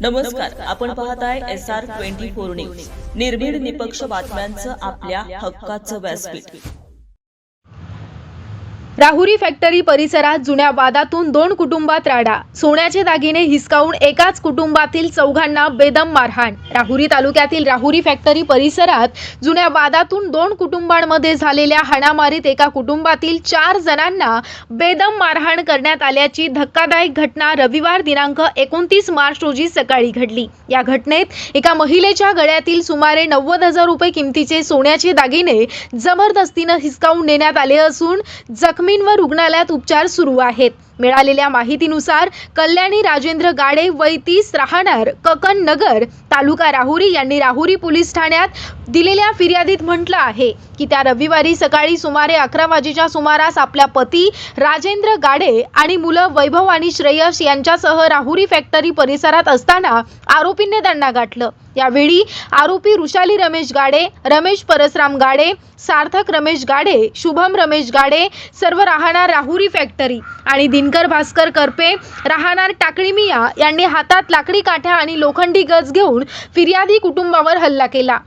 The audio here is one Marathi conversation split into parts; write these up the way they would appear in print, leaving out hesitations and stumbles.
नमस्कार, आपण पाहताय SR24 न्यूज. निर्भीड निपक्ष बातम्यांचं आपल्या हक्काचं व्यासपीठ. राहुरी फॅक्टरी परिसरात जुन्या वादातून 2 कुटुंबात राडा. सोन्याचे दागिने हिसकावून एकाच कुटुंबातील चौघांना बेदम मारहाण. राहुरी तालुक्यातील राहुरी फॅक्टरी परिसरात जुन्या वादातून 2 कुटुंबांमध्ये झालेल्या हाणामारीत एका कुटुंबातील 4 जणांना बेदम मारहाण करण्यात आल्याची धक्कादायक घटना रविवार दिनांक 29 मार्च रोजी सकाळी घडली. या घटनेत एका महिलेच्या गळ्यातील सुमारे 90,000 रुपये किमतीचे सोन्याचे दागिने जबरदस्तीने हिसकावून नेण्यात आले असून जखमींवर रुग्णालयात उपचार सुरू आहेत. मिळालेल्या माहितीनुसार कल्याणी राजेंद्र गाडे वय 30 राहणार ककन नगर तालुका राहुरी यांनी राहुरी पोलीस ठाण्यात दिलेल्या फिर्यादीत म्हटलं आहे की त्या रविवारी सकाळी सुमारे 11 वाजेच्या सुमारास आपल्या पती राजेंद्र गाडे आणि मुलं वैभव आणि श्रेयस यांच्यासह राहुरी फॅक्टरी परिसरात असताना आरोपींनी त्यांना गाठलं. यावेळी आरोपी ऋषाली रमेश गाडे, रमेश परसराम गाडे, सार्थक रमेश गाडे, शुभम रमेश गाडे सर्व राहणार राहुरी फॅक्टरी आणि दिनकर भास्कर करपे राहणार टाकळीमिया यांनी हातात लाकडी काठ्या आणि लोखंडी गज घेऊन फिर्यादी कुटुंबावर हल्ला केला.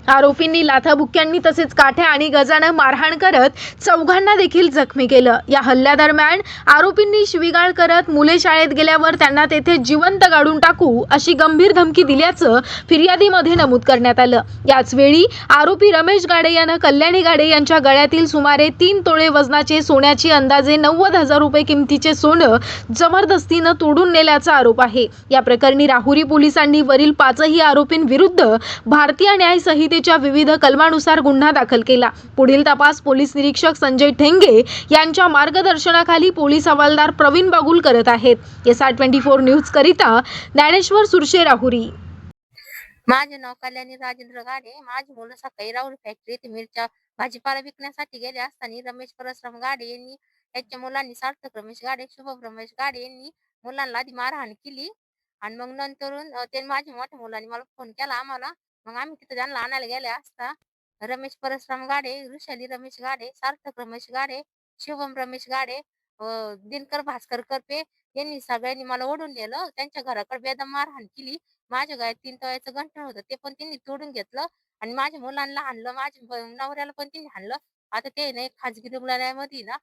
आरोपींनी लाथाबुक्क्यांनी तसेच काठ्या आणि गजानं मारहाण करत चौघांना देखील जखमी केलं. या हल्ल्यादरम्यान आरोपींनी शिवीगाळ करत मुले शाळेत गेल्यावर त्यांना तेथे जिवंत गाडून टाकू अशी गंभीर धमकी दिल्याचं फिर्यादीमध्ये नमूद करण्यात आलं. याच वेळी आरोपी रमेश गाडे यानं कल्याणी गाडे यांच्या गळ्यातील सुमारे 3 तोळे वजनाचे सोन्याची अंदाजे 90,000 रुपये किमतीचे सोनं जबरदस्तीनं तोडून नेल्याचा आरोप आहे. या प्रकरणी राहुरी पोलिसांनी वरील 5ही आरोपींविरुद्ध भारतीय न्याय संहितेच्या विविध कलमानुसार गुन्हा दाखल केला. पुढील तपास पोलीस निरीक्षक संजय ठेंगे यांच्या मार्गदर्शनाखाली पोलीस हवालदार प्रवीण बागुल करत आहेत. SR24 न्यूज करिता ज्ञानेश्वर सुरशे राहुरी. माझे नाव कल्याणी राजेंद्र गाडे. माझी मुलं सकाळी राहुरी फॅक्टरीत मिरच्या भाजीपाला विकण्यासाठी गेले असताना रमेश परसराम गाडे यांनी त्यांच्या मुलांनी सार्थक रमेश गाडे, शुभम रमेश गाडे यांनी मुलांना आधी मारहाण केली आणि मग नंतरून ते माझ्या मोठ्या मुलांनी मला फोन केला आम्हाला. मग आम्ही तिथे त्यांना आणायला गेले असता रमेश परसराम गाडे, ऋषाली रमेश गाडे, सार्थक रमेश गाडे, शुभम रमेश गाडे, दिनकर भास्कर करपे यांनी सगळ्यांनी मला ओढून नेलं. त्यांच्या घराकडे बेदम मारहाण केली. माझ्या गळ्यात 3 तोळ्याचं गंठण होतं ते पण त्यांनी तोडून घेतलं आणि माझ्या मुलांना हाणलं, माझ्या नवऱ्याला पण त्यांनी हाणलं. आता ते ना खाजगी रुग्णालयामध्ये ना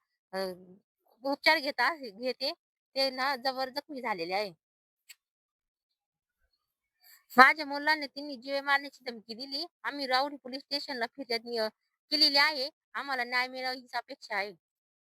उपचार घेते ते ना जबर जखमी झालेले आहे. माझ्या मुलांना त्यांनी जीवे मारण्याची धमकी दिली. आम्ही राहुरी पोलीस स्टेशनला फिर्याद केलेली आहे. आम्हाला न्याय मिळावा हीच अपेक्षा आहे.